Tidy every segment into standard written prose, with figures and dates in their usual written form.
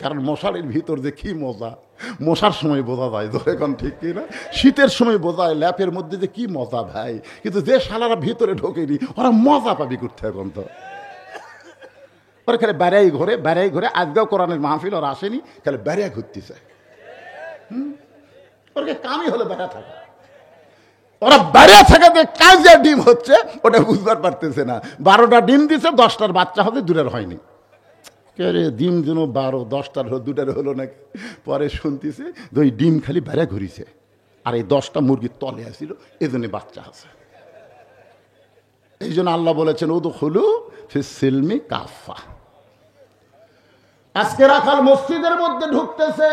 কারণ মশারির ভিতর যে কি মজা, মশার সময় বোঝা যায়, ধরে এখন ঠিক কিনা, শীতের সময় বোঝা যায় ল্যাপের মধ্যে যে কি মজা ভাই, কিন্তু যে শালারা ভিতরে ঢোকেনি ওরা মজা পাবি করতে এখন তো ওরা খালি বেড়াই ঘরে আজকেও কোরআনের মাহফিল ওরা আসেনি, খালি বেড়াই ঘুরতেছে। ওরা কামই হলো বেড়া থাকা, ওরা বেড়া থাকা যে কাজে ডিম হচ্ছে ওটা বুঝবার পারতেছে না। 12টা ডিম দিছে, 10টার বাচ্চা হবে, 2টার হয়নি। রে ডিম যেন 12, 10টার হলো, 2টার হলো নাকি। পরে শুনতেছে ওই ডিম খালি বেড়া ঘুরিছে, আর এই 10টা মুরগির তলে আসছিল, এই জন্য বাচ্চা আছে। এই জন্য আল্লাহ বলেছেন উদখুলু ফিস সিলমি কাফা। আজকে রাখাল মসজিদের মধ্যে ঢুকতেছে,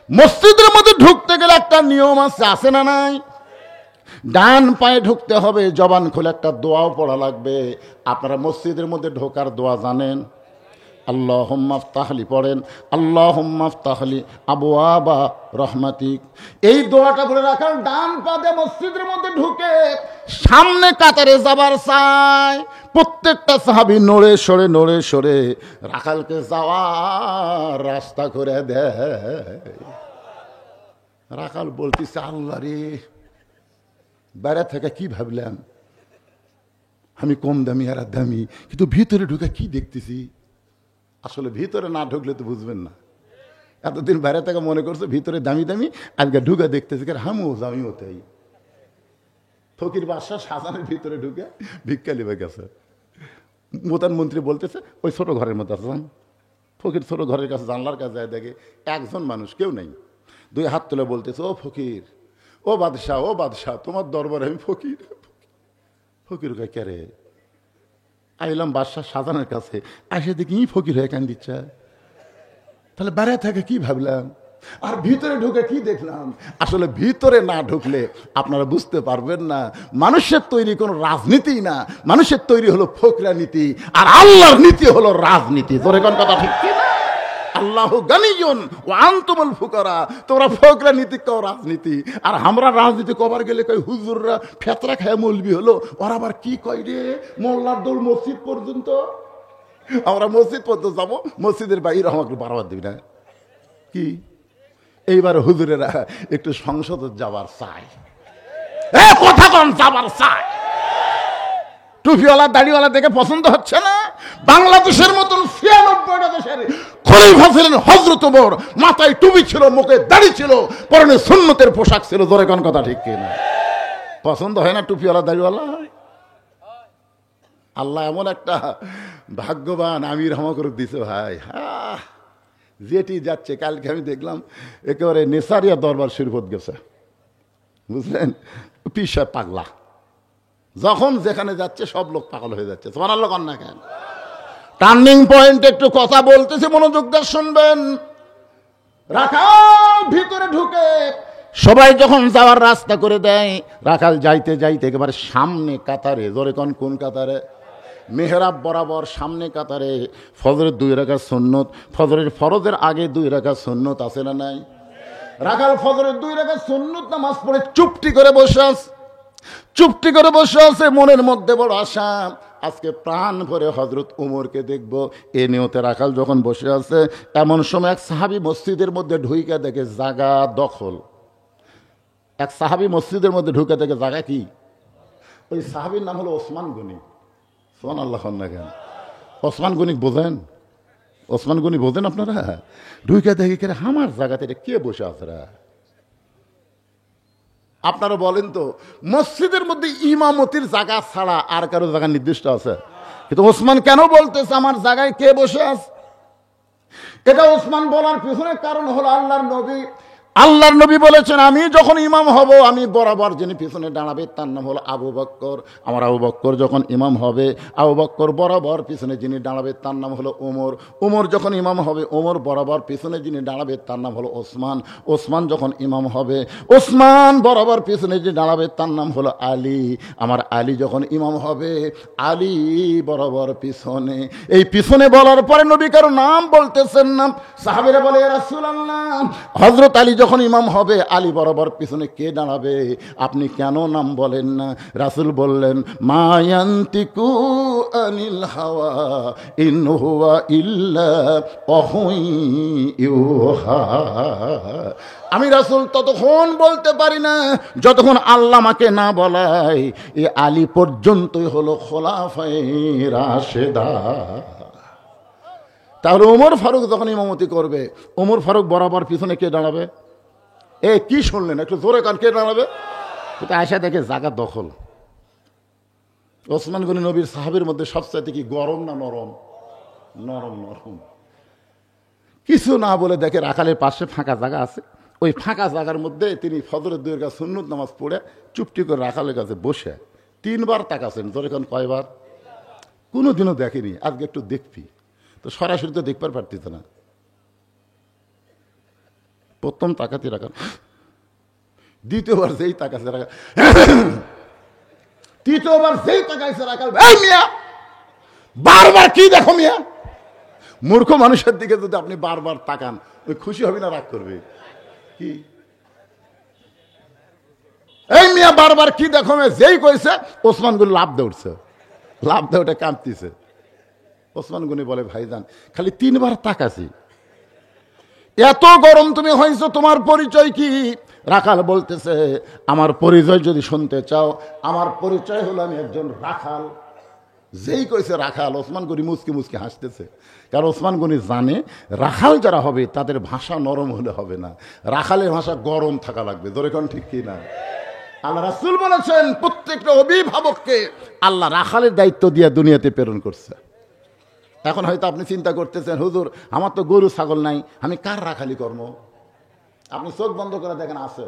মসজিদের মধ্যে ঢুকতে গেলে একটা নিয়ম আছে না নাই? ডান পায়ে ঢুকতে হবে, জবান খুলে একটা দোয়াও পড়া লাগবে। আপনারা মসজিদের মধ্যে ঢোকার দোয়া জানেন? আল্লাহুম্মা ইফতাহলি পড়েন, আল্লাহুম্মা ইফতাহলি আবওয়াবা রহমাতিক। এই দোয়াটা বলে রাখাল ডান পা দিয়ে মসজিদের মধ্যে ঢুকে সামনে কাতারে যাবার চায়। প্রত্যেকটা সাহাবী নড়ে সরে রাখালকে যাওয়ার রাস্তা করে দেয়। রাখাল বলতেছে আল্লাহ রে, বাইরে থেকে কি ভাবলাম আমি কম দামি আর দামি, কিন্তু ভিতরে ঢুকে কি দেখতেছি। আসলে ভিতরে না ঢুকলে তো বুঝবেন না। এতদিন বাইরে থেকে মনে করছে ভিতরে দামি দামি, আজকে ঢুকে দেখতেছি হামিও দামিও তাই। ফকির বাদশাহ শাহজাহানের ভিতরে ঢুকে ভিক্ষা লিবে গেছে। প্রধানমন্ত্রী বলতেছে ওই ছোট ঘরের মধ্যে আছে। ফকির ছোট ঘরের কাছে জানলার কাছে যায়, দেখে একজন মানুষ, কেউ নেই। 2 হাত তুলে বলতেছে ও ফকির, ও বাদশাহ তোমার দরবারে আমি ফকির। ফকির কে রে? আইলাম বাদশাহ শাহজাহানের কাছে, আসে দেখি ফকির হয়ে কান দিচ্ছে। তাহলে বাইরে থেকে কি ভাবলাম আর ভিতরে ঢুকে কি দেখলাম। আসলে ভিতরে না ঢুকলে আপনারা বুঝতে পারবেন না। মানুষের তৈরি কোনো রাজনীতি না, মানুষের তৈরি হলো ফকরা নীতি, আর আল্লাহর নীতি হলো রাজনীতি। তোর কোন কথা ঠিক কি না? আল্লাহু গানিয়ুন ওয়া আনতুমুল ফুকারা। তোমরা ফকরা নীতি কও রাজনীতি, আর আমরা রাজনীতি কবার গেলে কই হুজুররা ফেতরা খায় মৌলবি হলো। ওরা আবার কি কয় রে, মোল্লার দৌড় মসজিদ পর্যন্ত। আমরা মসজিদ পর্যন্ত যাবো, মসজিদের বাইরে আমাকে বাড়াবার দিবি না কি? এইবার হুজুরেরা একটু সংসদে যাবার চাই, কথা কন যাবার চাই। টুপিওয়ালা দাড়িওয়ালা দেখে পছন্দ হচ্ছে না। বাংলাদেশের মতন 96টা দেশের খলিফা ছিলেন হযরত ওমর, মাথায় টুপি ছিল, মুখে দাড়ি ছিল, পরনে সুন্নতের পোশাক ছিল। জোরে কোন কথা ঠিক কিনা? পছন্দ হয় না টুপিওয়ালা দাড়িওয়ালা? আল্লাহ এমন একটা ভাগ্যবান আমির আমাকে দিছে ভাই। যেটি যাচ্ছে, কালকে আমি দেখলাম একেবারে নেসারিয়া দরবার শরীফত গেছে, বুঝলেন? পিসা পাগলা, যখন যেখানে যাচ্ছে সব লোক পাগল হয়ে যাচ্ছে। সুবহানাল্লাহ কন না কেন? টার্নিং পয়েন্ট একটু কথা বলতেছে, মনোযোগ দিয়ে শুনবেন। রাখাল ভিতরে ঢুকে সবাই যখন যাওয়ার রাস্তা করে দেয়, রাখাল যাইতে একেবারে সামনে কাতারে। জোরে কোন কোন কাতারে? মেহরাব বরাবর সামনে কাতারে। ফজরের 2 রাকাত সুন্নত, ফজরের ফরজের আগে 2 রাকাত সুন্নত আছে না নাই? রাখাল ফজরের 2 রাকাত সুন্নত নামাজ পড়ে চুপটি করে বসে আছে। মনের মধ্যে বড় আশা, আজকে প্রাণ ভরে হযরত ওমরকে দেখব। এ নিয়তে রাখাল যখন বসে আছে, এমন সময় এক সাহাবী মসজিদের মধ্যে ঢুইকা দেখে জায়গা দখল। এক সাহাবী মসজিদের মধ্যে ঢুকে দেখে জায়গা কি? ওই সাহাবীর নাম হলো ওসমান গনি। সুবহানাল্লাহ না কেন? ওসমান গনি বোঝেন? ওসমান গনি বোঝেন আপনারা? ঢুইকা দেখে কে আমার জায়গাতে এটা কে বসে আছে? আপনারা বলেন তো, মসজিদের মধ্যে ইমামতির জায়গা ছাড়া আর কারো জায়গা নির্দিষ্ট আছে? কিন্তু ওসমান কেন বলতেছে আমার জায়গায় কে বসে আছে? এটা ওসমান বলার পিছনে কারণ হলো আল্লাহর নবী বলেছেন, আমি যখন ইমাম হব, আমি বরাবর যিনি পিছনে দাঁড়াবে তার নাম হলো আবু বকর। আমার আবু বকর যখন ইমাম হবে, আবু বকর বরাবর পিছনে যিনি দাঁড়াবে তার নাম হলো ওমর যখন ইমাম হবে, ওমর বরাবর পিছনে যিনি দাঁড়াবে তার নাম হলো ওসমান যখন ইমাম হবে, ওসমান বরাবর পিছনে যিনি দাঁড়াবে তার নাম হলো আলী। আমার আলী যখন ইমাম হবে, আলী বরাবর পিছনে। এই পিছনে বলার পরে নবী কারো নাম বলতেছেন না। সাহাবীরা বলে ইয়া রাসূলুল্লাহ, হযরত আলী যখন ইমাম হবে আলী বরাবর পিছনে কে দাঁড়াবে? আপনি কেন নাম বলেন না? রাসূল বললেন, মা ইয়ান্তিকু আনিল হাওয়া ইন হুয়া ইল্লা ওয়াহুই ইউহা। আমি রাসূল ততক্ষণ বলতে পারি না যতক্ষণ আল্লাহ আমাকে না বলায়। এ আলী পর্যন্তই হলো খোলাফায়ে রাশেদা। তাহলে ওমর ফারুক যখন ইমামতি করবে, ওমর ফারুক বরাবর পিছনে কে দাঁড়াবে? কি শুনলেন? একটু জোরে কান, কে দাঁড়াবে? কিন্তু আয়সা দেখে জায়গা দখল। ওসমান গনি নবীর সাহাবীর মধ্যে সবচাইতে কি গরম না নরম? নরম নরম। কিছু না বলে দেখে রাখালের পাশে ফাঁকা জায়গা আছে, ওই ফাঁকা জায়গার মধ্যে তিনি ফজরের 2 রাকাত সুন্নত নামাজ পড়ে চুপটি করে রাখালের কাছে বসে 3 বার তাকাছেন। জোরে কান, কয়বার? কোনোদিনও দেখেনি, আজকে একটু দেখবি। তো সরাসরি তো দেখবার পারতিস না। প্রথম তাকাতি রাখা, দ্বিতীয়বার যেই তাকাছে রাখা, তৃতীয়বার যেই তাকাইছে রাখাল, এই মিয়া বারবার কি দেখো মিয়া? মূর্খ মানুষের দিকে যদি আপনি বারবার তাকান, ওই খুশি হবে না রাগ করবে? কি এই মিয়া বারবার কি দেখো? যেই কইছে ওসমান গনি লাভ দিয়ে উঠছে, লাভ দিয়ে উঠে কাঁদতেছে। ওসমান গনি বলে, ভাইজান খালি 3 বার তাকাছি, এত গরম তুমি হয়েছো, তোমার পরিচয় কি? রাখাল বলতেছে, আমার পরিচয় যদি শুনতে চাও, আমার পরিচয় হলো আমি একজন রাখাল। যেই কইছে রাখাল, ওসমান গনি মুচকি মুচকি হাসতেছে। কারণ ওসমান গনি জানে রাখাল যারা হবে তাদের ভাষা নরম হলে হবে না, রাখালের ভাষা গরম থাকা লাগবে। ধরে কোন ঠিক কি না? আল্লাহ রাসূল বলেছেন, প্রত্যেকটা অভিভাবককে আল্লাহ রাখালের দায়িত্ব দিয়ে দুনিয়াতে প্রেরণ করছে। এখন হয়তো আপনি চিন্তা করতেছেন, হুজুর আমার তো গরু ছাগল নাই, আমি কার রাখালি কর্ম? আপনি চোখ বন্ধ করে দেখেন, আছে।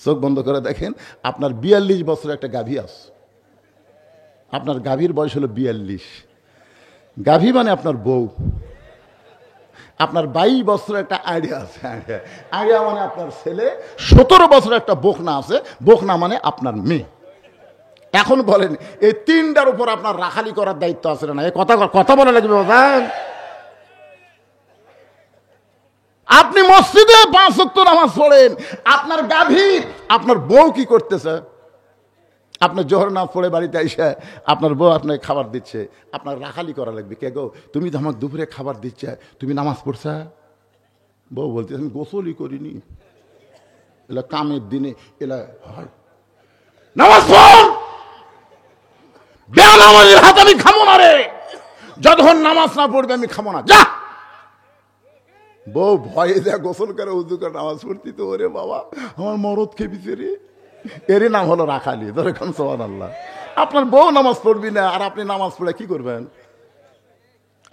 চোখ বন্ধ করে দেখেন, আপনার 42 বছরের একটা গাভী আছে। আপনার গাভীর বয়স হলো 42। গাভী মানে আপনার বউ। আপনার 22 বছরের একটা আইডিয়া আছে, আইডিয়া মানে আপনার ছেলে। 17 বছরের একটা বকনা আছে, বকনা মানে আপনার মেয়ে। এখন বলেন, এই 3টার উপর আপনার রাখালি করার দায়িত্ব আছে না? এই কথা বলা লাগবে বাবা। আপনি মসজিদে 5 ওয়াক্ত নামাজ পড়েন, আপনার গাভী, আপনার বউ কি করতেছে? আপনার জোহর নামাজ পড়ে বাড়িতে এসে আপনার বউ আপনাকে খাবার দিচ্ছে, আপনার রাখালি করা লাগবে। কে গো, তুমি তো আমাকে দুপুরে খাবার দিচ্ছে, তুমি নামাজ পড়ছা? বউ বলতে, আমি গোসলই করিনি। এলা কামের দিনে এলা হয়, নামাজ পড়। বেনামাজের হাত আমি খামো না রে, যতক্ষণ নামাজ না পড়বে আমি খামো না, যা। বউ ভয়ে যা গোসল করে উজু করে নামাজ পড়তি, তো ওরে বাবা আমার মরদ খেপিছে রে। এরই নাম হলো রাখালি। ধরে খান সুবহানাল্লাহ। আপনার বউ নামাজ পড়বি না, আর আপনি নামাজ পড়ে কি করবেন?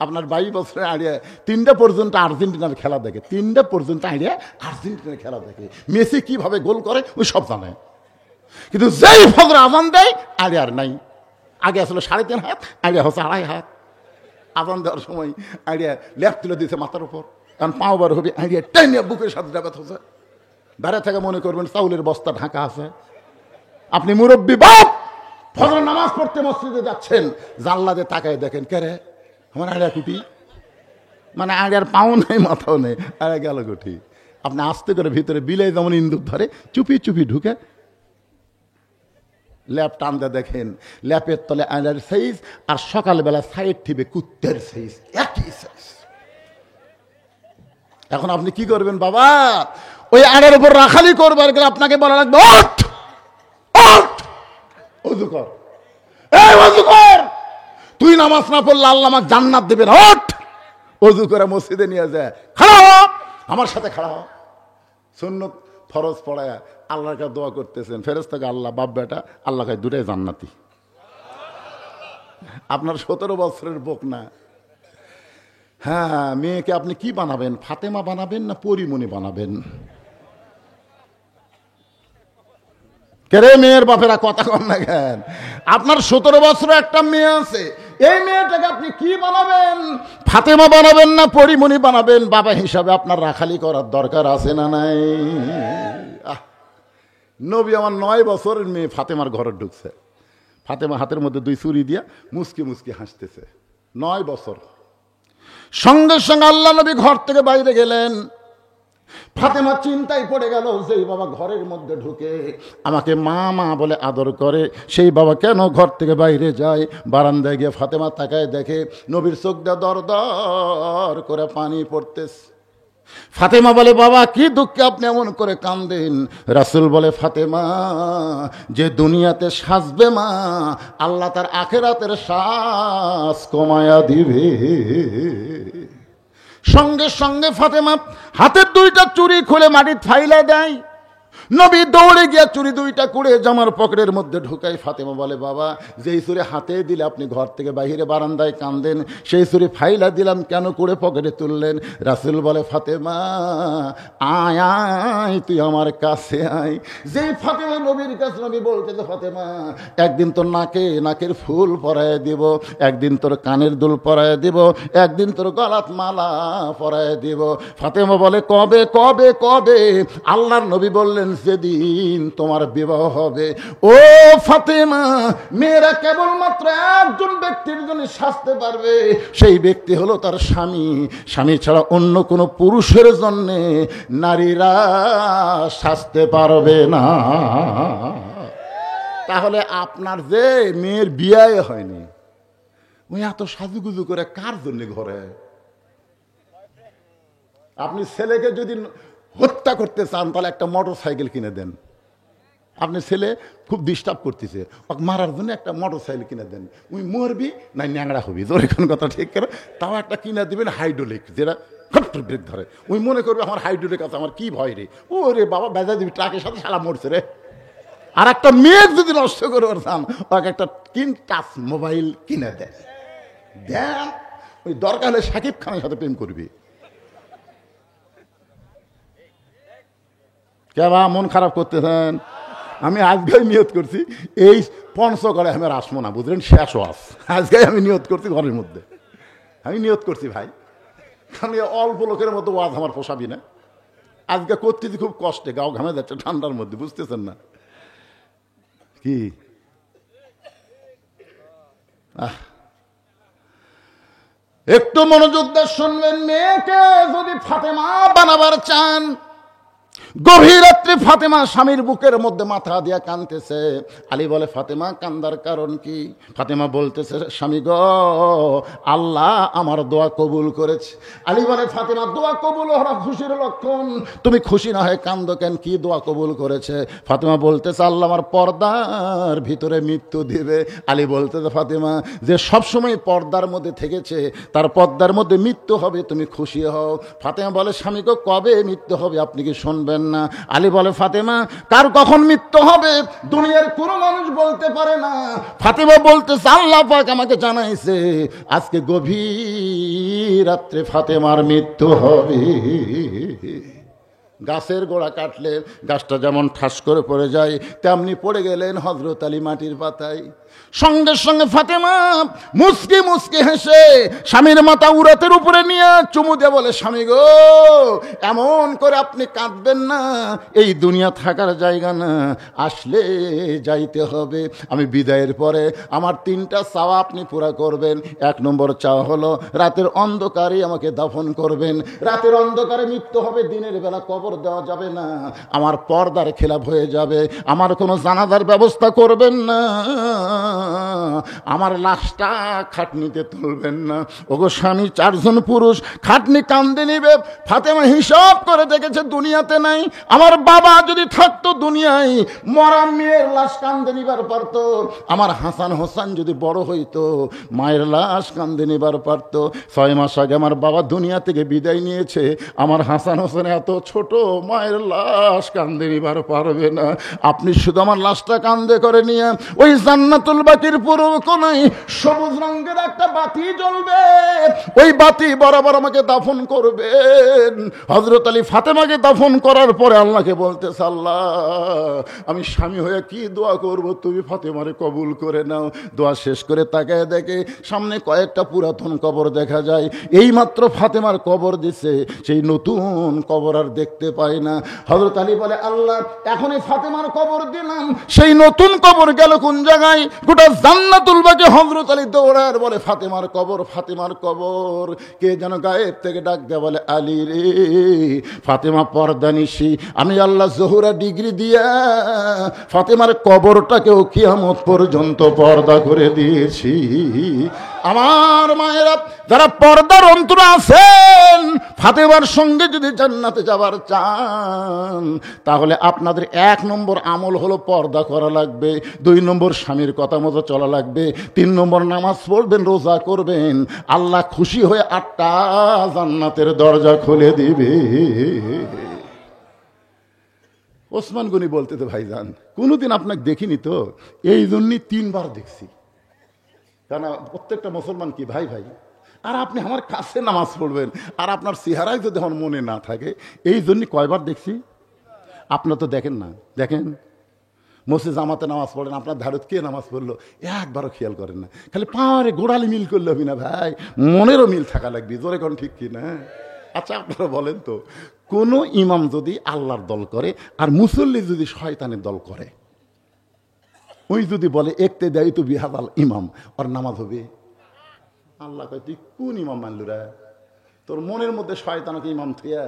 আপনার 22 বছরে আড়িয়ে 3টা পর্যন্ত আর্জেন্টিনার খেলা দেখে, 3টা পর্যন্ত আড়িয়ে আর্জেন্টিনার খেলা দেখে, মেসি কিভাবে গোল করে ওই সব জানে। কিন্তু যেই ফজর আজান দেয়, আড়িয়ে আর নাই। আগে আসলে 3.5 হাত, আড়িয়ে হচ্ছে 2.5 হাত। আজান দেওয়ার সময় আড়িয়ে লেপ তুলে দিয়েছে মাথার উপর, কারণ পাওবার হবে, আড়িয়ে টেনে বুকের সাথে ডাকাত হচ্ছে। বাইরে থেকে মনে করবেন চাউলের বস্তা ঢাকা আছে। আপনি মুরব্বী বাপ, ফজর নামাজ পড়তে মসজিদে যাচ্ছেন, জানলাতে তাকায় দেখেন, কে রে আমার আড়িয়া কুটি, মানে আড়িয়ার পাও নেই মাথাও নেই, আড়িয়া গেল কুটি। আপনি আস্তে করে ভিতরে বিলাই যেমন ইন্দুর ধরে চুপি চুপি ঢুকে ল্যাপ টানতে দেখেন, ল্যাপের তলে আড়িয়ার সাইজ, আর সকালবেলা সাইড ঠিবে কুত্তের সাইজ, একই সাইজ। এখন আপনি কি করবেন বাবা? ওই আড়ের উপর রাখালি করবার গেলে আপনাকে বলা লাগবে, ওঠ ওঠ, ওযু কর, এই ওযু কর। তুই নামাজ না পড়লে আল্লাহ আমাকে জান্নাত দেবে না, ওঠ। ওযু করে মসজিদে নিয়ে যায়, খাড়া হ, আমার সাথে খাড়া হ। সুন্নত ফরজ পড়ায় আল্লাহর কাছে দোয়া করতেছেন, ফেরেশতাকে, আল্লাহ বাপ বেটা আল্লাহ কাছে দুটাই জান্নাতি। আপনার 17 বছরের বকনা। হ্যাঁ, মেয়েকে আপনি কি বানাবেন? ফাতেমা বানাবেন না পরিমণি বানাবেন? কেরে মেয়ের বাপেরা কথা কন না কেন? আপনার 17 বছর একটা মেয়ে আছে, এই মেয়েটাকে আপনি কি বানাবেন? ফাতেমা বানাবেন না পরিমণি বানাবেন? বাবা হিসাবে আপনার রাখালি করার দরকার আছে না নাই? নবী আমার 9 বছরের মেয়ে ফাতেমার ঘরে ঢুকছে, ফাতেমা হাতের মধ্যে 2 চুরি দিয়া মুসকি মুসকি হাসতেছে। 9 বছর। সঙ্গে সঙ্গে আল্লাহ নবী ঘর থেকে বাইরে গেলেন, ফাতেমা চিন্তায় পড়ে গেল, যেই বাবা ঘরের মধ্যে ঢুকে আমাকে মা মা বলে আদর করে, সেই বাবা কেন ঘর থেকে বাইরে যায়? বারান্দায় গিয়ে ফাতেমা তাকায়, দেখে নবীর চোখ দিয়ে দর দর করে পানি পড়তেছে। ফাতেমা বলে, বাবা কি দুঃখে আপনি এমন করে কান্দেন? রাসূল বলে, ফাতেমা, যে দুনিয়াতে সাজবে মা, আল্লাহ তার আখিরাতের শ্বাস কমায়া দিবে। সঙ্গে সঙ্গে ফাতেমা হাতের দুইটা চুড়ি খুলে মাটির ফাইলা দেয়। নবী দৌড়ে গিয়া চুরি দুইটা কুড়ে জামার পকেটের মধ্যে ঢুকাই। ফাতেমা বলে, বাবা যেই চুরি হাতে দিলে আপনি ঘর থেকে বাইরে বারান্দায় কান্দেন, সেই চুরি ফাইলা দিলাম, কেন কুড়ে পকেটে তুললেন? রাসূল বলে, ফাতেমা আয় আয়, তুই আমার কাছে আয়। যেই ফাতেমা নবীর কাছে, নবী বলতেছে, ফাতেমা একদিন তোর নাকের ফুল পরায় দিব, একদিন তোর কানের দুল পরায় দিব, একদিন তোর গলাত মালা পরায় দিব। ফাতেমা বলে, কবে কবে কবে? আল্লাহর নবী বললেন, যেদিন তোমার বিবাহ হবে। ও ফাতেমা, মেয়েরা কেবলমাত্র একজন ব্যক্তির জন্য সাজতে পারবে, সেই ব্যক্তি হলো তার স্বামী। স্বামী ছাড়া অন্য কোনো পুরুষের জন্য নারীরা সাজতে পারবে না। তাহলে আপনার যে মেয়ের বিয়ে হয়নি, ওই এত সাজুগুজু করে কার জন্য ঘরে? আপনি ছেলেকে যদি হত্যা করতে চান, তাহলে একটা মোটর সাইকেল কিনে দেন। আপনি ছেলে খুব ডিস্টার্ব করতেছে, ওকে মারার জন্য একটা মোটর সাইকেল কিনে দেন। ওই মরবি না ন্যাংরা হবি, জোরে কোন কথা ঠিক করে, তাও একটা কিনে দিবেন হাইড্রোলিক, যেটা ব্রেক ধরে। ওই মনে করবে আমার হাইড্রোলিক আছে, আমার কি ভয় রে, ও রে বাবা বেজা দিবি, ট্রাকের সাথে শালা মরছে রে। আর একটা মেয়ের যদি নষ্ট করবার চান, ওকে একটা টাচ মোবাইল কিনে দেন। ওই দরকার হলে শাকিব খানের সাথে প্রেম করবি। কেবা মন খারাপ করতেছেন? আমি আজকে নিয়ত করছি এই পঞ্চগড়ে আমি আর আসবো না, বুঝলেন, শেষ ওয়াজ আজকে আমি নিয়ত করছি ঘরের মধ্যে। আমি নিয়ত করছি ভাই, কারণ অল্প লোকের মতো ওয়াজ আমার পোষাবি না। আজকে করতেছি খুব কষ্টে, গাও ঘামে যাচ্ছে ঠান্ডার মধ্যে, বুঝতেছেন না কি? একটু মনোযোগ দিয়ে শুনবেন। মেয়েকে যদি ফাতেমা বানাবার চান, গভীর রাত্রে ফাতেমা স্বামীর বুকের মধ্যে মাথা দিয়া কাঁদতেছে। আলী বলে, ফাতেমা কান্দার কারণ কি? ফাতেমা বলতেছে, স্বামী গো, আল্লাহ আমার দোয়া কবুল করেছে। আলী বলে, ফাতেমা দোয়া কবুল হওয়া খুশির লক্ষণ, তুমি খুশি না হয়ে কান্দো কেন? কি দোয়া কবুল করেছে? ফাতেমা বলতেছে, আল্লাহ আমার পর্দার ভিতরে মৃত্যু দিবে। আলী বলতেছে, ফাতেমা যে সবসময় পর্দার মধ্যে থেকেছে, তার পর্দার মধ্যে মৃত্যু হবে, তুমি খুশি হও। ফাতেমা বলে, স্বামী গো, কবে মৃত্যু হবে আপনি কি শুনবেন না? আলী বলে, ফাতেমা কার কখন মৃত্যু হবে দুনিয়ার কোনো মানুষ বলতে পারে না। ফাতেমা বলতেছে, আল্লাহ পাক আমাকে জানাইছে আজকে গভীর রাত্রে ফাতেমার মৃত্যু হবে। গাছের গোড়া কাটলে গাছটা যেমন ঠাস করে পড়ে যায়, তেমনি পড়ে গেলেন হযরত আলী মাটির পাতায়। সঙ্গে সঙ্গে ফাতেমা মুচকি মুচকি হেসে স্বামীর মাথা উরাতের উপরে নিয়ে চুমু দিয়ে বলে, স্বামী গো, এমন করে আপনি কাঁদবেন না, এই দুনিয়া থাকার জায়গা না, আসলে যাইতে হবে। আমি বিদায়ের পরে আমার 3টা চাওয়া আপনি পুরা করবেন। 1 নম্বর চাওয়া হলো রাতের অন্ধকারে আমাকে দাফন করবেন। রাতের অন্ধকারে মৃত্যু হবে, দিনের বেলা কবর দেওয়া যাবে না, আমার পর্দার খেলাপ হয়ে যাবে, আমার কোনো জানাজার ব্যবস্থা করবেন না, আমার লাশটা খাটনিতে তুলবেন না। ওগো স্বামী, 4 জন পুরুষ খাটনি কান্দে নিবে। ফাতেমা হিসাব করে দেখেছে দুনিয়াতে নাই। আমার বাবা যদি থাকতো দুনিয়ায়, মরা মেয়ের লাশ কান্দে নিবার পারত। আমার হাসান হোসেন যদি বড় হইতো, মায়ের লাশ কান্দে নিবার পারত। 6 মাস আগে আমার বাবা দুনিয়া থেকে বিদায় নিয়েছে, আমার হাসান হোসেন এত ছোট, মায়ের লাশ কান্দে নিবার পারবে না। আপনি শুধু আমার লাশটা কান্দে করে নিয়ে ওই জান্নাতুল বাকির পুরো কোনায় সবুজ রঙের একটা বাতি জ্বলবে, ওই বাতি বরাবর আমাকে দাফন করবেন। হযরত আলী ফাতেমাকে দাফন করার পরে আল্লাহকে বলতেছে, আল্লাহ আমি স্বামী হয়ে কি দোয়া করব, তুমি ফাতেমারে কবুল করে নাও। দোয়া শেষ করে তাকায় দেখে সামনে কয়েকটা পুরাতন কবর দেখা যায়। এই মাত্র ফাতেমার কবর দিছে, সেই নতুন কবর আর দেখতে দেখতে পাই না। হযরত আলী বলে, আল্লাহ এখনই ফাতেমার কবর দিলাম, সেই নতুন কবর গেল কোন জায়গায়? গোটা জান্নাতুল বাকি। হযরত আলী দৌড়ার বলে, ফাতেমার কবর, ফাতেমার কবর। কে যেন গায়েব থেকে ডাক দেয়া বলে, আলী রে, ফাতেমা পর্দানিশী, আমি আল্লাহ জোহরা ডিগ্রি দিয়া ফাতেমার কবরটাকেও কিয়ামত পর্যন্ত পর্দা করে দিয়েছি। আমার মায়েরা যারা পর্দার অন্তরে আছেন, ফাতেমার সঙ্গে যদি জান্নাতে যাবার চান, তাহলে আপনাদের 1 নম্বর আমল হলো পর্দা করা লাগবে, 2 নম্বর স্বামীর কথা মতো চলা লাগবে, 3 নম্বর নামাজ পড়বেন, রোজা করবেন। আল্লাহ খুশি হয়ে 8টা জান্নাতের দরজা খুলে দিবে। ওসমান গনি বলতে তো, ভাইজান কোনোদিন আপনাকে দেখিনি তো, এই জন্যই 3 বার দেখছি। কারণ প্রত্যেকটা মুসলমান কি ভাই ভাই, আর আপনি আমার কাছে নামাজ পড়বেন, আর আপনার চেহারায় যদি আমার মনে না থাকে, এই জন্য কয়বার দেখছি। আপনার তো দেখেন না, দেখেন মসজিদ জামাতে নামাজ পড়েন, আপনার ধারত কে নামাজ পড়লো একবারও খেয়াল করেন না। খালি পাওয়ারে গোড়ালি মিল করলে হবে না ভাই, মনেরও মিল থাকা লাগবে। জোরে কোন ঠিক কি না? আচ্ছা আপনারা বলেন তো, কোন ইমাম যদি আল্লাহর দল করে আর মুসল্লি যদি শয়তানের দল করে, ওই যদি বলে একতে দেয় তো বিহাদাল ইমাম, ওর নামাজ হবে? আল্লাহ কয়, তুই কোন ইমাম মানলুরা? তোর মনের মধ্যে শয়তানকে ইমাম থুয়া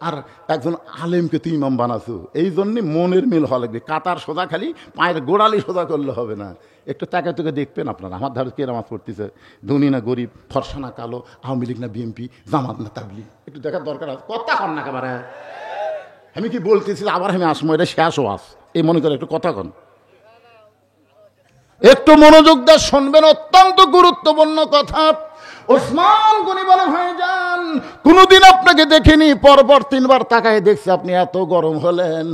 আর একজন আলেমকে তুই ইমাম বানাসু। এই জন্যে মনের মিল হওয়া লাগবে। কাতার সোজা, খালি পায়ের গোড়ালি সোজা করলে হবে না। একটু তাকে তোকে দেখবেন আপনারা, আমার ধারে কে নামাজ পড়তেছে, ধনী না গরিব, ফর্সা না কালো, আওয়ামী লীগ না বিএনপি, জামাত না তাবলিগ, একটু দেখার দরকার আছে। কথা কন না একেবারে, আমি কি বলতেছি আবার আমি আসমো, এটা শেষ ওয়াজ, এই মনে করে একটু কথা কন, একটু মনোযোগ দিয়ে শুনবেন, অত্যন্ত গুরুত্বপূর্ণ কথা। ওসমান গনি বলে, ভাইজান কোনদিন আপনাকে দেখিনি, পরপর 3 বার তাকায় দেখছি, আপনি এত গরম হলেন,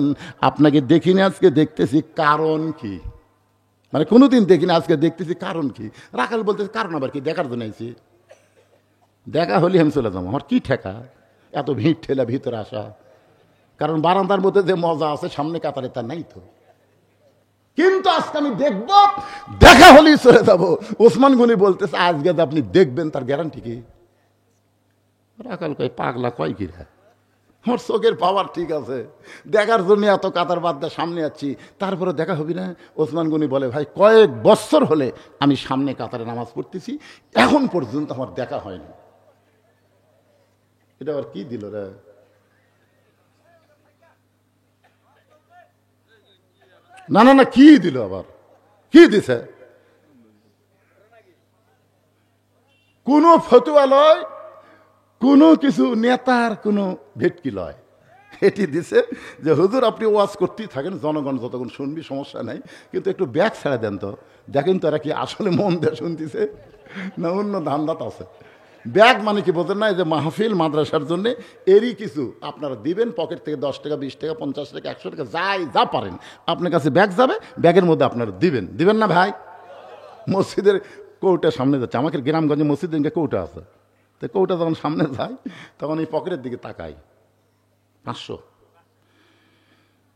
আপনাকে দেখিনি, আজকে দেখতেছি, কারণ কি? মানে কোনোদিন দেখিনি, আজকে দেখতেছি, কারণ কি? রাখাল বলতেছি, কারণ আবার কি? দেখার জন্য আইছি, দেখা হলে আমি চলে যাবো, আমার কি ঠেকা এত ভিড় ঠেলা ভিতরে আসা? কারণ বারান্দার মধ্যে যে মজা আছে সামনে কাতারে তা নাই তো। কিন্তু আজকে আমি দেখব, দেখা হলেই চলে যাব। ওসমান গনি বলতেছে, আজকে আপনি দেখবেন, তার গ্যারান্টি কি? রাখাল কয়, পাগলা কয় কি রে, আমার চোখের পাওয়ার ঠিক আছে, দেখার জন্য এত কাতার বাদ দিয়ে সামনে আছি, তারপরে দেখা হবি না? ওসমান গনি বলে, ভাই কয়েক বছর হলে আমি সামনে কাতারে নামাজ পড়তেছি, এখন পর্যন্ত আমার দেখা হয়নি। এটা আবার কি দিল রে? না না না, কি দিল আবার? কি দিছে? কোন ফতুয়া লয়, কোনো কিছু নেতার কোনো ভেটকি লয়, এটি দিছে যে হুজুর আপনি ওয়াজ করতেই থাকেন, জনগণ যতক্ষণ শুনবি সমস্যা নাই, কিন্তু একটু ব্যাগ ছেড়ে দেন তো, দেখেন তো এরা কি আসলে মন দিয়ে শুনতেছে না অন্য ধান্দাত আছে। ব্যাগ মানে কি বোঝেন না? যে মাহফিল মাদ্রাসার জন্য এরই কিছু আপনারা দিবেন, পকেট থেকে 10 টাকা 20 টাকা 50 টাকা 100 টাকা যাই যা পারেন আপনার কাছে ব্যাগ যাবে, ব্যাগের মধ্যে আপনারা দিবেন, দিবেন না ভাই? মসজিদের কৌটা সামনে যাচ্ছে, আমাদের গ্রামগঞ্জে মসজিদের কৌটা আছে, তো কৌটা যখন সামনে যায় তখন এই পকেটের দিকে তাকাই, 500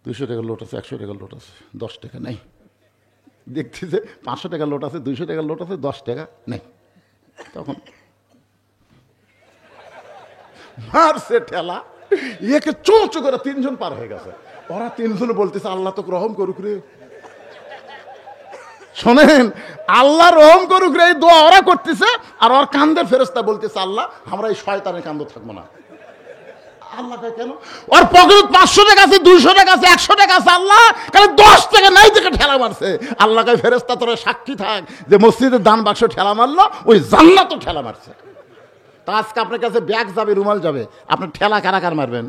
200 টাকার লোট আছে, 100 টাকার লোট আছে, 10 টাকা নেই। দেখতেছে 500 টাকার লোট আছে, 200 টাকার লোট আছে, 10 টাকা নেই। তখন মারছে ঠেলা, একে চোঁচো করে 3 জন পার হয়ে গেছে। ওরা 3 জন বলতেছে, আল্লাহ তো রহম করুক রে। শোনেন, আল্লাহ রহম করুক রে, এই দোয়া ওরা করতেছে, আর ওর কান্দের ফেরেশতা বলতেছে, আল্লাহ আমরা এই শয়তানের কান্দ থাকবো না। আল্লাহ কেন? ওর পকেট 500 টাকা আছে, 200 টাকা আছে, 100 টাকা আছে, আল্লাহ কালে 10 টাকা নাই থেকে ঠেলা মারছে। আল্লাহ কয়, ফেরেশতা তোরা সাক্ষী থাক যে মসজিদের দান বাক্স ঠেলা মারলো, ওই জান্নাতও ঠেলা মারছে। তা আজকে আপনার কাছে ব্যাগ যাবে, রুমাল যাবে, আপনার ঠেলা কারা কার মারবেন?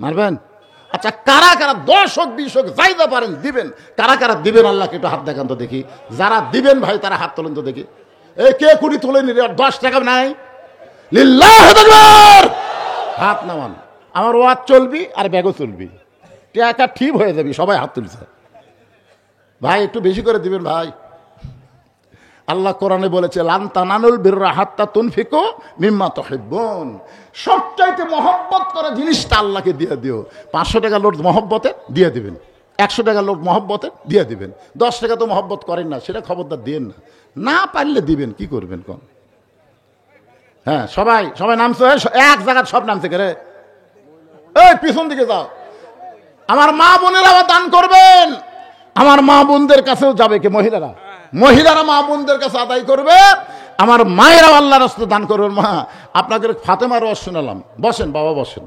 মারবেন? আচ্ছা কারা কারা 10 হোক 20 হোক যাই যা পারেন দিবেন, কারা কারা দিবেন আল্লাহকে একটু হাত দেখান তো দেখি। যারা দিবেন ভাই তারা হাত তোলেন তো দেখি। এই কে কুড়ি তোলেন? 10 টাকা নাই, লিল্লাহি আকবার, হাত নামান। আমার ওয়াজ চলবি আর ব্যাগও চলবি, টাকা ঠিক হয়ে যাবি। সবাই হাত তুলছে ভাই, একটু বেশি করে দিবেন ভাই। আল্লাহ কোরআনে বলেছে, লান তানালুল বিররা হাত্তা তুনফিকু মিম্মা তুহিব্বুন, সবচাইতে মহব্বত করা জিনিসটা আল্লাহকে দিয়ে দিও। 500 টাকা লোট মহব্বতে দিয়ে দিবেন, 100 টাকা লোট মহব্বতে দিয়ে দিবেন, 10 টাকা তো মহব্বত করেন না, সেটা খবরদার দিয়েন না। না পারলে দিবেন, কি করবেন কোন? হ্যাঁ সবাই সবাই নামছে, এক জায়গায় সব নামছে কে রে? এই পিছন দিকে যাও। আমার মা বোনেরা আবার দান করবেন, আমার মা বোনদের কাছেও যাবে কে? মহিলারা মা বোনদের কাছে আদায় করবে, আমার মায়েরা আল্লাহর রাস্তায় দান করবেন। মা আপনাদের ফাতেমার ওয়াজ শোনালাম, বসেন বাবা বসেন।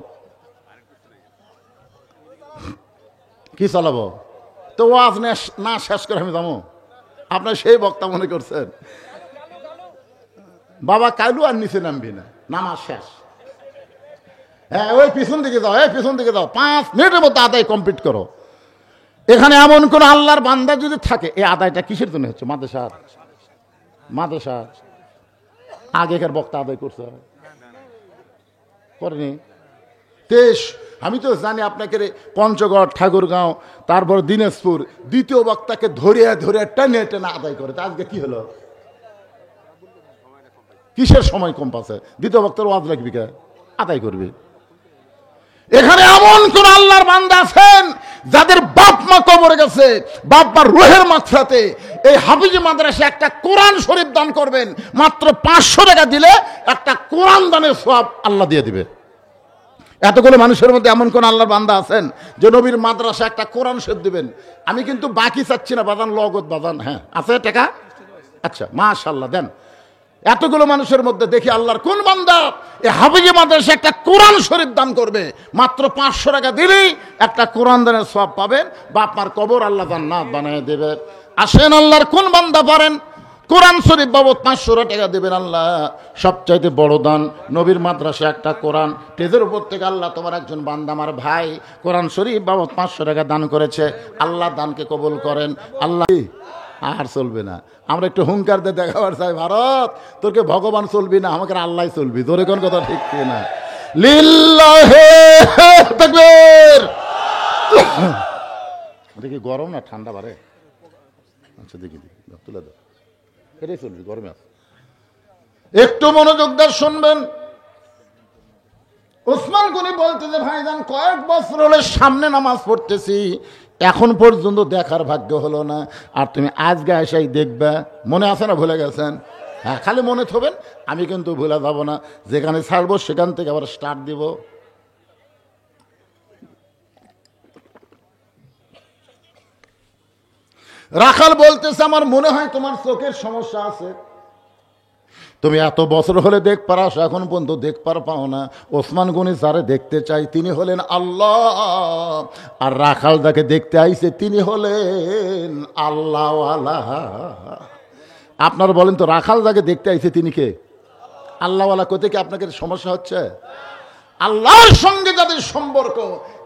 কি চালাবো তো ওয়াজ না শেষ করে আমি যাবো? আপনার সেই বক্তা মনে করছেন? বাবা কালু আর নিচে নামবি না, নামাজ শেষ। হ্যাঁ ওই পিছন দিকে যাও, এই পিছন দিকে যাও, 5 মিনিটের মধ্যে আদায় কমপ্লিট করো। এখানে এমন কোন আল্লাহর বান্দা যদি থাকে, এই আদায়টা কিসের জন্য হচ্ছে? মাদ্রাসা আগেকার বক্তা আদায় করছে করেনি? আমি তো জানি আপনাকে পঞ্চগড়, ঠাকুরগাঁও, তারপর দিনাজপুর দ্বিতীয় বক্তাকে ধরিয়া টেনে টেনে আদায় করে। তা আজকে কি হলো? কিসের সময় কম পাচ্ছে? দ্বিতীয় বক্তার ওয়াজ লাগবি কে? আদায় করবি। এখানে এমন কোন আল্লাহর বান্দা আছেন যাদের বাপ মা কবরে গেছে, বাপ মার রুহের মাগফিরাতে এই হাফিজি মাদ্রাসা একটা কোরআন শরীফ দান করবেন, মাত্র 500 টাকা দিলে একটা কোরআন দানের সওয়াব আল্লাহ দিয়ে দিবে। এতগুলো মানুষের মধ্যে এমন কোন আল্লাহর বান্দা আছেন যে নবীর মাদ্রাসা একটা কোরআন শরীফ দিবেন? আমি কিন্তু বাকি চাচ্ছি না বাজান, লগত বাজান। হ্যাঁ আছে টাকা? আচ্ছা মাশাআল্লাহ দেন। এতগুলো মানুষের মধ্যে দেখি আল্লাহর কোন বান্দা এই হাফিজি মাদ্রাসা একটা কোরআন শরীফ দান করবে, মাত্র 500 টাকা দিলেই একটা কোরআন দানের সওয়াব পাবেন, বাপ মার কবর আল্লাহ জান্নাত বানিয়ে দেবে। আসেন আল্লাহর কোন বান্দা পারেন কোরআন শরীফ বাবদ 500 টাকা দেবেন? আল্লাহ সবচাইতে বড় দান নবীর মাদ্রাসা একটা কোরআন। টেজের উপর থেকে আল্লাহ তোমার একজন বান্দা আমার ভাই কোরআন শরীফ বাবদ 500 টাকা দান করেছে, আল্লাহ দানকে কবুল করেন। আল্লাহ আর চলবে না, আমরা একটু হুঙ্কার দিয়ে দেখাবার চাই, ভারত তোরকে ভগবান চলবি না, আমাকে আল্লাহ চলবি। তোর কোন কথা ঠিক না? লিল্লাহে তাকবীর। দেখি গরম না ঠান্ডা বাড়ে? আচ্ছা দেখি তুলে দাও, এটাই চলবি, গরমে আছে। একটু মনোযোগ দিয়ে শুনবেন। ওসমান গনি বলতে যে ভাইজান কয়েক বছর হলে সামনে নামাজ পড়তেছি, এখন পর্যন্ত দেখার ভাগ্য হলো না, আর তুমি আজকে এসেই দেখবা। মনে আছে না? ভুলে গেছেন? হ্যাঁ খালি মনে থবেন, আমি কিন্তু ভুলে যাব না। যেখানে ছাড়বো সেখান থেকে আবার স্টার্ট দিব। রাখাল বলতেছে আমার মনে হয় তোমার চোখের সমস্যা আছে, তুমি এত বছর হলে দেখ পারাস, এখন পর্যন্ত দেখ পাও না। ওসমান গনি যারে দেখতে চাই তিনি হলেন আল্লাহ, আর রাখাল যাকে দেখতে আইছে তিনি হলেন আল্লাহওয়ালা। আপনার বলেন তো রাখাল যাকে দেখতে আইছে তিনি কে? আল্লাহওয়ালা। কোথায় কি আপনাকে সমস্যা হচ্ছে? আল্লাহর সঙ্গে যাদের সম্পর্ক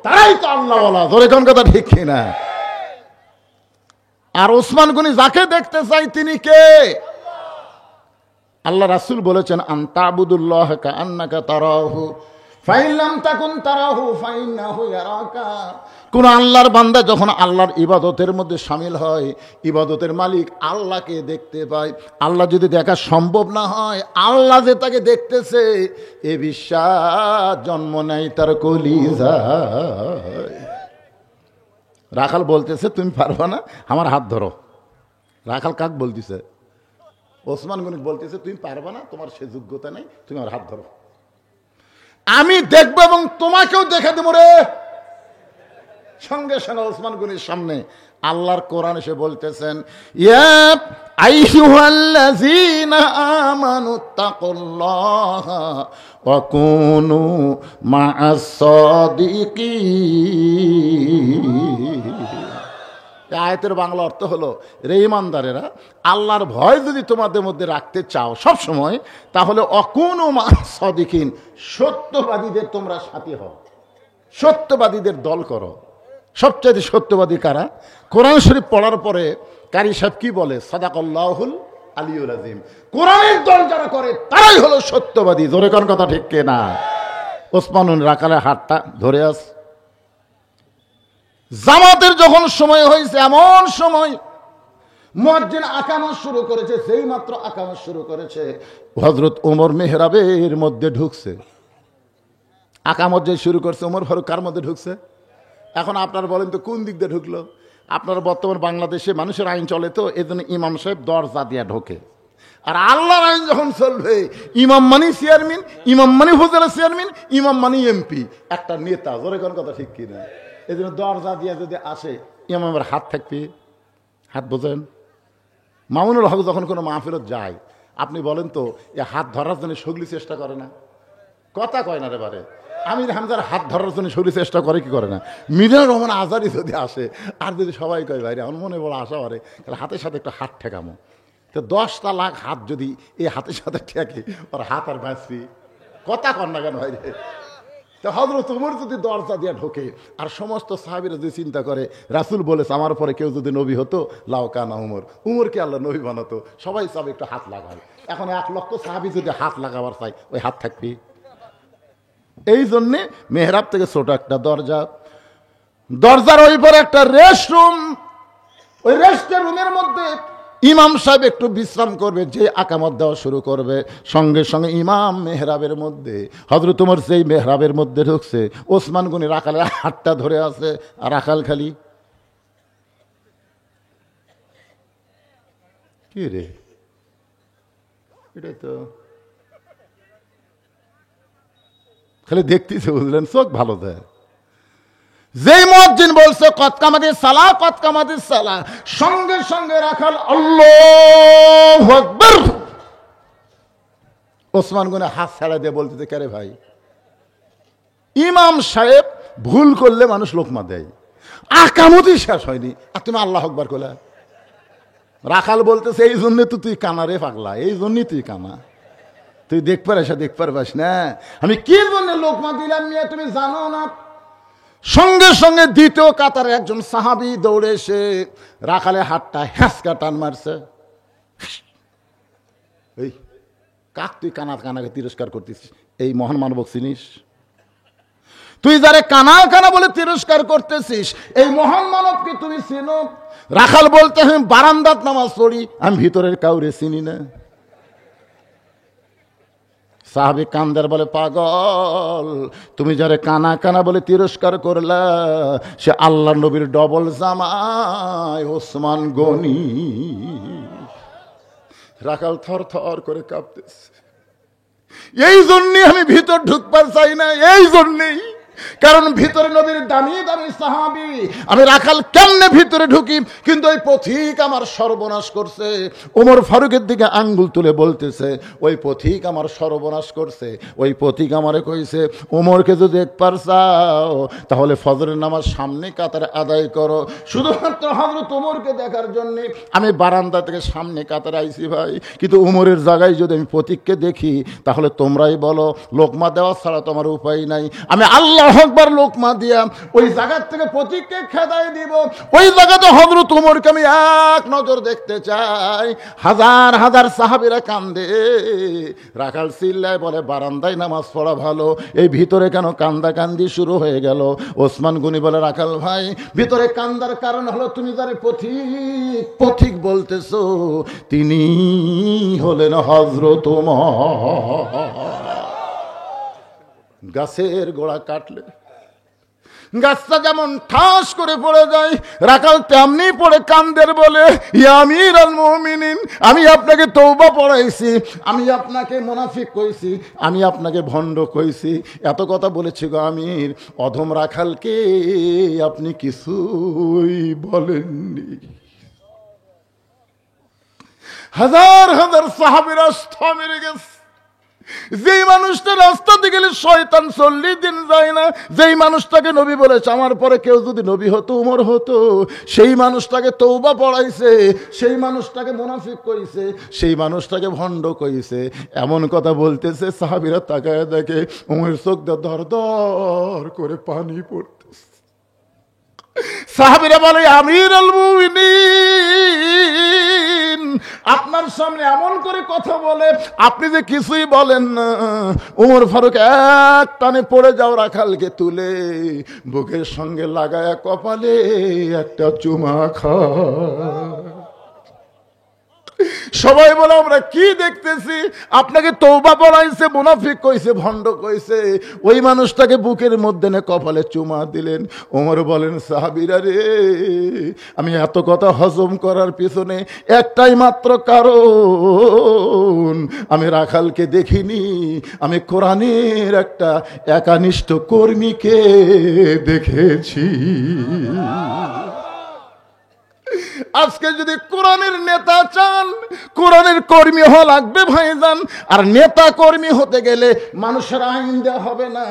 তারাই তো আল্লাহওয়ালা। ধরে কোন কথা ঠিক কিনা? আর ওসমান গনি যাকে দেখতে চাই তিনি কে? আল্লাহ রাসূল বলেছেন আনতাবুদুল্লাহ কাআন্নাকা তারাহু ফাইন লাম তাকুন তারাহু ফাইন্নাহু ইয়ারাকা। কোন আল্লাহর বান্দা যখন আল্লাহর ইবাদতের মধ্যে শামিল হয়, ইবাদতের মালিক আল্লাহকে দেখতে পায়। আল্লাহ যদি দেখা সম্ভব না হয়, আল্লাহ যে তাকে দেখতেছে এ বিশ্বাস জন্ম নেয় তার কলিজায়। রাখাল বলতেছে তুমি পারবা না, আমার হাত ধরো। রাখাল কাক বলতেছে? ওসমান গনি বলতেছে তুমি পারবা না, তোমার সে যোগ্যতা নেই, তুমি আমার হাত ধরো, আমি দেখবো এবং তোমাকেও দেখে দেবো রে। সঙ্গে সঙ্গে ওসমান গনির সামনে আল্লাহর কোরআন এসে বলতেছেন ইয়া আইয়ুহাল্লাযীনা আমানুত্তাকুল্লাহা ওয়া কুনু মা'আস সাদিকিন। আয়াতের বাংলা অর্থ হলো রে ঈমানদারেরা, আল্লাহর ভয় যদি তোমাদের মধ্যে রাখতে চাও সব সময়, তাহলে অকুনু মা'আস সাদিকিন, সত্যবাদীদের তোমরা সাথী হও, সত্যবাদীদের দল করো। সবচেয়ে সত্যবাদী কারা? কোরআন শরীফ পড়ার পরে কারি সাহেব কি বলে? সাদাকাল্লাহুল আলিয়ুল আযীম। কোরআনের দল যারা করে তারাই হলো সত্যবাদী। জোরে কোন কথা ঠিক কিনা? ওসমান রাখালের হাতটা ধরে আস। জামাতের যখন সময় হয়েছে, এমন সময় মুয়াজ্জিন আকামত শুরু করেছে, সেই মাত্র আকামত শুরু করেছে, হযরত ওমর মেহরাবের মধ্যে ঢুকছে। আকামত যে শুরু করছে ওমর ফারুক কার মধ্যে ঢুকছে? এখন আপনারা বলেন তো কোন দিক দিয়ে ঢুকলো? আপনারা বর্তমান বাংলাদেশে মানুষের আইন চলে তো, এই জন্য ইমাম সাহেব দরজা দিয়ে ঢোকে, আর আল্লাহর আইন যখন চলবে, ইমাম মানি চেয়ারম্যান, ইমাম মানি উপজেলা চেয়ারম্যান, ইমাম মানি এমপি, একটা নেতা। জোরে কোন কথা ঠিক কিনা? এই জন্য দরজা দিয়ে যদি আসে, ইমামের হাত থাকবে, হাত বোঝেন। মামুনুল হক যখন কোনো মাহফিলত যায়, আপনি বলেন তো, এ হাত ধরার জন্য সগলি চেষ্টা করে না? কথা কয় না রে বারে। আমির হামজার হাত ধরার জন্য সগলি চেষ্টা করে কি করে না? মিজানুর রহমান আজারি যদি আসে, আর যদি সবাই কয় ভাই আমার মনে বড় আশা করে, তাহলে হাতের সাথে একটা হাত ঠেকামো। তো 10টা লাখ হাত যদি এই হাতের সাথে ঠেকে, ওর হাত আর বাঁচবি? কথা কর না কেন ভাই রে? তো হযরত ওমর যদি দরজা দিয়ে ঢোকে, আর সমস্ত সাহাবীরা যদি চিন্তা করে রাসূল বলেছে আমার পরে কেউ যদি নবী হতো, লাউ কানা উমর, উমরকে আল্লাহ নবী বানাতো, সবাই সব একটু হাত লাগায়। এখন 1 লক্ষ সাহাবী যদি হাত লাগাবার চাই, ওই হাত থাকবি? এই জন্যে মেহরাব থেকে ছোট একটা দরজা, দরজার ওই পরে একটা রেস্ট রুম। ওই রেস্টের রুমের মধ্যে ইমাম সাহেব একটু বিশ্রাম করবে, যে আকামত দেওয়া শুরু করবে, সঙ্গে সঙ্গে ইমাম মেহরাবের মধ্যে, হযরত ওমর সেই মেহরাবের মধ্যে ঢুকছে, ওসমান গনি রাখালের হাতটা ধরে আছে, আর রাখাল খালি কি রে, এটাই তো খালি দেখতেছে, বুঝলেন, চোখ ভালো দেয়। যেই মুয়াজ্জিন বলছে কদ কামাতিস সালাহ, কদ কামাতিস সালাহ, সঙ্গে সঙ্গে রাখাল আল্লাহু আকবার। ওসমান গনি হাত ছাড়া দিয়ে বলতেছে, কে রে ভাই? ইমাম সাহেব ভুল করলে মানুষ লোকমা দেয়, আকামতই শেষ হয়নি আর তুমি আল্লাহু আকবার কইলা। রাখাল বলতেছে, এই জন্য তো তুই কানা রে পাগলা, এই জন্যই তুই কানা, তুই দেখবার এসে দেখবার পাস না আমি কি জন্য লোকমা দিলাম মিয়া, তুমি জানো না? সঙ্গে সঙ্গে দ্বিতীয় কাতারে একজন সাহাবী দৌড়ে এসে রাখালে হাতটা হ্যাঁচকা টান মারছে। এই কাক তুই কানা কানাকে তিরস্কার করতেছিস? এই মহান মানবক চিনিস? তুই যারে কানা কানা বলে তিরস্কার করতেছিস, এই মহান মানবকে তুমি চিনো? রাখাল বলতে, আমি বারান্দাত নামাজ পড়ি, আমি ভিতরের কাউরে চিনি না। সাহাবী কান্দার বলে, পাগল, তুমি যারে কানা কানা বলে তিরস্কার করলা, সে আল্লাহ নবীর ডবল জামাই ওসমান গনি। রাখাল থর থর করে কাঁপতেছে। এই জন্যই আমি ভিতর ঢুকবার চাই না, এই জন্যই, কারণ ভিতরে নবীর দামি দামি সাহাবী, আমি রাখাল কেমনে ভিতরে ঢুকি? কিন্তু ওই পথিক আমার সর্বনাশ করছে। ওমর ফারুকের দিকে আঙ্গুল তুলে বলতেছে, ওই পথিক আমার সর্বনাশ করছে। ওই পথিক আমারে কইছে, ওমরকে যদি একবার চাও তাহলে ফজরের নামাজ সামনে কাতারে আদায় করো। শুধুমাত্র হযরত ওমরকে দেখার জন্য আমি বারান্দা থেকে সামনে কাতারে আইছি ভাই, কিন্তু ওমরের জায়গায় যদি আমি পথিককে দেখি, তাহলে তোমরাই বলো লোকমা দেওয়া ছাড়া তোমার উপায় নাই। আমি আল্লাহ আকবার লোকমা দিয়া ওই জায়গার থেকে পথিককে খেদাই দিব। ওই জায়গাতে হযরত ওমরকে আমি এক নজর দেখতে চাই। হাজার হাজার সাহাবীরা কান্দে। রাখাল চিল্লায় বলে, বারান্দায় নামাজ পড়া ভালো, এই ভিতরে কেন কান্দা কান্দি শুরু হয়ে গেল? ওসমান গনি বলে, রাখাল ভাই, ভিতরে কান্দার কারণ হলো তুমি যারে পথিক পথিক বলতেছো, তিনি হলেন হযরত ওমর। গাছের গোড়া কাটলে গাছটা যেমন ঠাস করে পড়ে যায়, রাখাল তেমনি পড়ে কান্দের বলে, ইয়া আমিরুল মুমিনিন, আমি আপনাকে তওবা পড়াইছি, আমি আপনাকে মুনাফিক কইছি, আমি আপনাকে ভণ্ড কইছি, এত কথা বলেছি গো আমির, অধম রাখালকে আপনি কিছুই বলেননি। হাজার হাজার সাহাবীরা স্তম্ভে গেছে। যেই মানুষটা রাস্তাতে গেলে শয়তান 40 দিন যায় না, যেই মানুষটাকে নবী বলেছে আমার পরে কেউ যদি নবী হতো ওমর হতো, সেই মানুষটাকে তওবা পড়াইছে, সেই মানুষটাকে মুনাফিক কইছে, সেই মানুষটাকে ভণ্ড কইছে, এমন কথা বলতেছে। সাহাবীরা তাকায় দেখে ওমরের চোখ দিয়ে দর দর করে পানি পড়তেছে। সাহাবীরা বলে, আমিরুল মুমিনিন, আপনার সামনে এমন করে কথা বলে আপনি যে কিছুই বলেন না। ওমর ফারুক এক টানে পড়ে যাও রাখালকে তুলে বুকের সঙ্গে লাগায়া কপালে একটা চুমা খায়। সবাই বলে আমরা কি দেখতেছি? আপনাকে তওবা বলাইছে, মুনাফিক কইছে, ভণ্ড কইছে। ওই মানুষটাকে বুকের মধ্যে নে কপালে চুমা দিলেন। ওমর বলেন, সাহাবীরা রে, আমি এত কথা হজম করার পিছনে একটাই মাত্র কারণ, আমি রাখালকে দেখিনি, আমি কোরআনের একটা একানিষ্ঠ কর্মীকে দেখেছি। আজকে যদি কোরআনের নেতা চান, কোরআনের কর্মী হওয়া লাগবে ভাইজান। আর নেতা কর্মী হতে গেলে মানুষের আইন দেওয়া হবে না,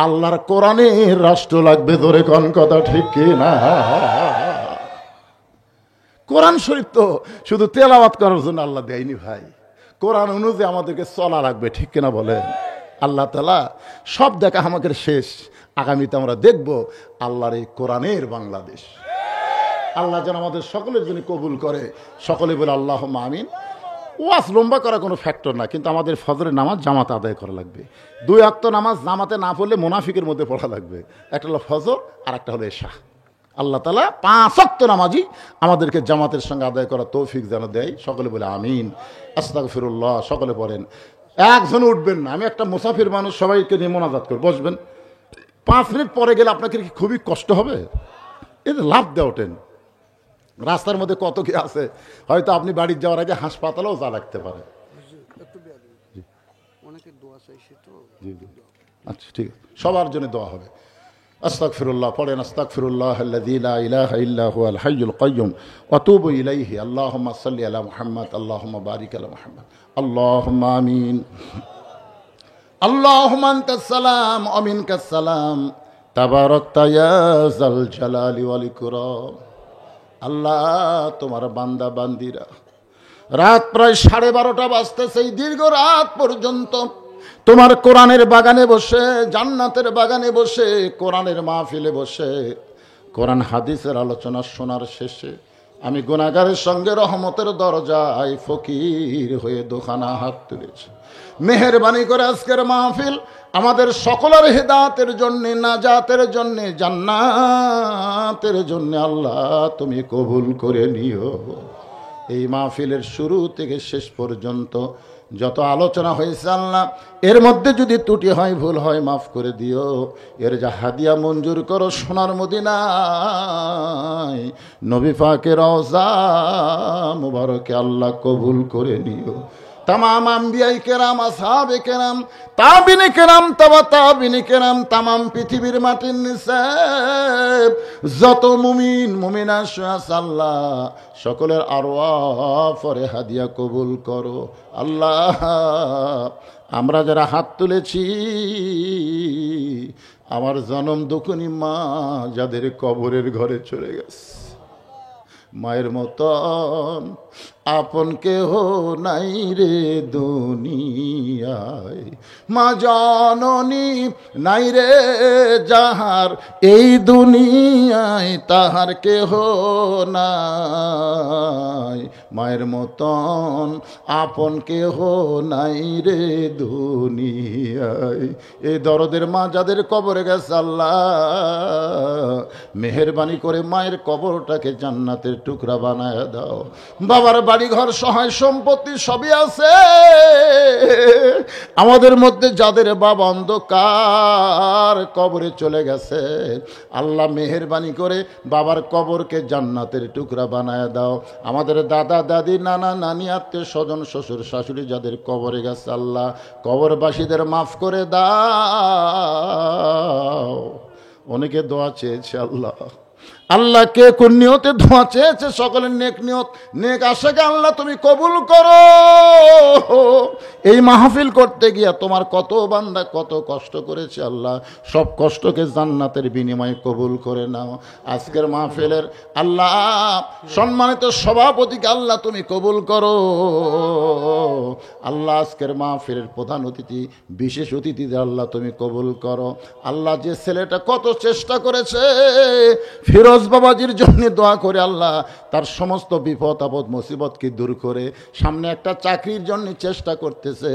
আল্লাহর কোরআনের রাষ্ট্র লাগবে। ধরে কোন কথা ঠিক কিনা? কোরআন শরীফ তো শুধু তেলাওয়াত করার জন্য আল্লাহ দেয়নি ভাই, কোরআন অনুযায়ী আমাদেরকে চলা লাগবে, ঠিক কিনা বলেন? আল্লাহ তাআলা সব দেখা আমাদের শেষ, আগামীতে আমরা দেখব আল্লাহর এই কোরআনের বাংলাদেশ। আল্লাহ যেন আমাদের সকলের জন্য কবুল করে। সকলে বলে আল্লাহুম্মা আমিন। ওয়াজ লম্বা করা কোনো ফ্যাক্টর না, কিন্তু আমাদের ফজরের নামাজ জামাতে আদায় করা লাগবে। 2 ওয়াক্ত নামাজ জামাতে না পড়লে মুনাফিকের মধ্যে পড়া লাগবে। একটা হলো ফজর আর একটা হলো এশা। আল্লাহ তাআলা 5 ওয়াক্ত নামাজই আমাদেরকে জামাতের সঙ্গে আদায় করা তৌফিক যেন দেয়। সকলে বলে আমিন। আস্তাগফিরুল্লাহ। সকলে পড়েন। একজন উঠবেন না, আমি একটা মুসাফির মানুষ, সবাইকে নিয়ে মোনাজাত করে বসবেন। 5 মিনিট পরে গেলে আপনাকে কি খুবই কষ্ট হবে? এটা লাভ দেওয়া ওঠেন। রাস্তার মধ্যে কত কি আছে, হয়তো আপনি বাড়ি যাওয়ার আগে হাসপাতালেও যা লাগতে পারে। আচ্ছা ঠিক আছে, সবার জন্য দোয়া হবে। আস্তাগফিরুল্লাহ পড়েন। আস্তাগফিরুল্লাহ আল্লাযী লা ইলাহা ইল্লা হুয়াল হাইয়ুল কাইয়্যুম ওয়া আতুবু ইলাইহি। আল্লাহুম্মা সাল্লি আলা মুহাম্মাদ, আল্লাহুম্মা বারিক আলা মুহাম্মাদ, আল্লাহুম্মা আমিন। আল্লাহুম্মা আনতাস সালাম ওয়া মিনকাস সালাম, তাবারাকতা ইয়া যাল জালালি ওয়াল ইকরাম। আল্লাহ, তোমার বান্দা বান্দিরা রাত প্রায় 12:30 বাজতেছে, এই দীর্ঘ রাত পর্যন্ত তোমার কোরআনের বাগানে বসে, জান্নাতের বাগানে বসে, কোরআনের মাহফিলে বসে কোরআন হাদিসের আলোচনা শোনার শেষে আমি গুনাহগারের সঙ্গে রহমতের দরজায় ফকির হয়ে দোখানা হাত তুলেছি। মেহেরবানি করে আজকের মাহফিল আমাদের সকলের হেদায়েতের জন্য, নাজাতের জন্য, জান্নাতের জন্য আল্লাহ তুমি কবুল করে নিও। এই মাহফিলের শুরু থেকে শেষ পর্যন্ত যত আলোচনা হয়েছে আল্লাহ, এর মধ্যে যদি ত্রুটি হয়, ভুল হয়, মাফ করে দিও। এর যা হাদিয়া মঞ্জুর করো সোনার মদিনায় নবী পাকের রওজা মুবারকে আল্লাহ কবুল করে নিও। तमाम अंबिया केराम, असहाबे केराम, ताबिने केराम, तबा ताबिने केराम, तमाम पृथिवीर माटिर निचे যত মুমিন মুমিনা আছে আল্লাহ সকলের আরওয়াহ পরে হাদিয়া কবুল করো। আল্লাহ, আমরা যারা হাত তুলেছি, আমার জনম দুঃখিনী মা যাদের কবরের ঘরে চলে গেছে, মায়ের মতন আপন কেহ নাই রে দুনিয়ায়, মা জননী নাই রে যাহার এই দুনিয়ায়, তাহার কেহ নাই, মায়ের মতন আপন কেহ নাই রে দুনিয়ায়। এই দরদের মা যাদের কবরে গেছে আল্লাহ মেহেরবানি করে মায়ের কবরটাকে জান্নাতের টুকরা বানায় দাও। বাবার বাড়ি ঘর সহায় সম্পত্তি সবই আছে, আমাদের মধ্যে যাদের বাবা অন্ধকার কবরে চলে গেছে আল্লাহ মেহেরবানি করে বাবার কবরকে জান্নাতের টুকরা বানায় দাও। আমাদের দাদা দাদি নানা নানি আত্মীয় স্বজন শ্বশুর শাশুড়ি যাদের কবরে গেছে আল্লাহ কবরবাসীদের মাফ করে দাও। অনেকে দোয়া চেয়েছে আল্লাহ, আল্লাহ কে কোন নিয়তে দোয়া চেয়েছে সকলের নেক নিয়ত নেক আশাকে আল্লাহ তুমি কবুল করো। এই মাহফিল করতে গিয়া তোমার কত বান্দা কত কষ্ট করেছে আল্লাহ, সব কষ্টকে জান্নাতের বিনিময়ে কবুল করে নাও। আজকের মাহফিলের আল্লাহ সম্মানিত সভাপতিকে আল্লাহ তুমি কবুল করো। আল্লাহ আজকের মাহফিলের প্রধান অতিথি বিশেষ অতিথিদের আল্লাহ তুমি কবুল করো। আল্লাহ যে ছেলেটা কত চেষ্টা করেছে ফিরোজ বাবাজির জন্য দোয়া করে আল্লাহ তার সমস্ত বিপদ আপদ মুসিবতকে দূর করে সামনে একটা চাকরির জন্য চেষ্টা করতেছে,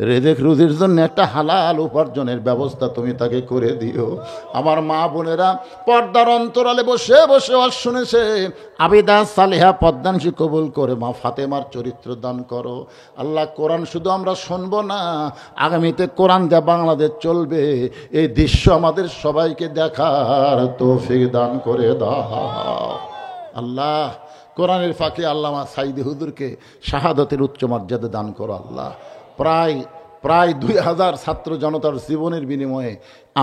রেজেক রুজির জন্য একটা হালাল উপার্জনের ব্যবস্থা তুমি তাকে করে দিও। আমার মা বোনেরা পর্দার অন্তরালে বসে বসে ওয়াজ শুনেছে, আবিদা সালেহা পদ্মাংশী কবুল করে মা ফাতেমার চরিত্র দান করো আল্লাহ। কোরআন শুধু আমরা শুনবো না, আগামীতে কোরআন যা বাংলাদেশ চলবে এই দৃশ্য আমাদের সবাইকে দেখার তৌফিক দান করে দাও আল্লাহ। কোরআনের ফাঁকে আল্লামা সাইদি হুজুরকে শাহাদতের উচ্চ মর্যাদা দান করো আল্লাহ। প্রায় 2000 ছাত্র জনতার জীবনের বিনিময়ে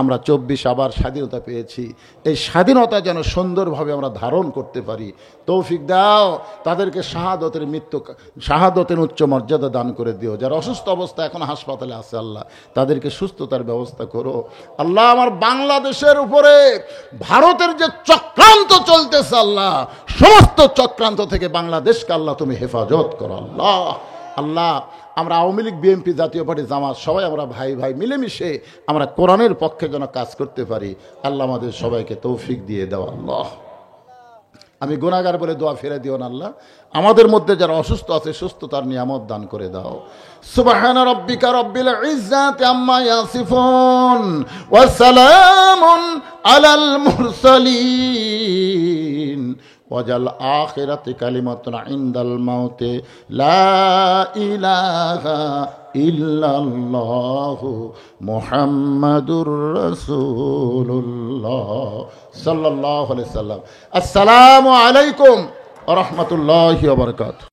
আমরা 24 আবার স্বাধীনতা পেয়েছি। এই স্বাধীনতা যেন সুন্দরভাবে আমরা ধারণ করতে পারি তৌফিক দাও। তাদেরকে শাহাদতের উচ্চ মর্যাদা দান করে দিও। যারা অসুস্থ অবস্থা এখন হাসপাতালে আছে আল্লাহ তাদেরকে সুস্থতার ব্যবস্থা করো আল্লাহ। আমার বাংলাদেশের উপরে ভারতের যে চক্রান্ত চলতেছে আল্লাহ, সমস্ত চক্রান্ত থেকে বাংলাদেশকে আল্লাহ তুমি হেফাজত করো আল্লাহ। আল্লাহ আমরা আওয়ামী লীগ, বিএনপি, জাতীয় পার্টি, জামাত সবাই আমরা ভাই ভাই মিলেমিশে আমরা কোরআনের পক্ষে যেন কাজ করতে পারি আল্লাহ আমাদের সবাইকে তৌফিক দিয়ে দাও আল্লাহ। আমি গুনাহগার বলে দোয়া ফিরে দিও না আল্লাহ। আমাদের মধ্যে যারা অসুস্থ আছে সুস্থতার নিয়ামত দান করে দাও। সুবহান রাব্বিকা রাব্বিল ইজ্জাতি আম্মা ইয়াসিফুন ওয়া সালামুন আলাল মুরসালিন ওয়াজাল আখিরাতি কালিমাতুন ইনদাল মাউতি লা ইলাহা ইল্লাল্লাহু মুহাম্মাদুর রাসূলুল্লাহ সাল্লাল্লাহু আলাইহি সাল্লাম। আসসালামু আলাইকুম ওয়া রাহমাতুল্লাহি ওয়া বারাকাতুহু।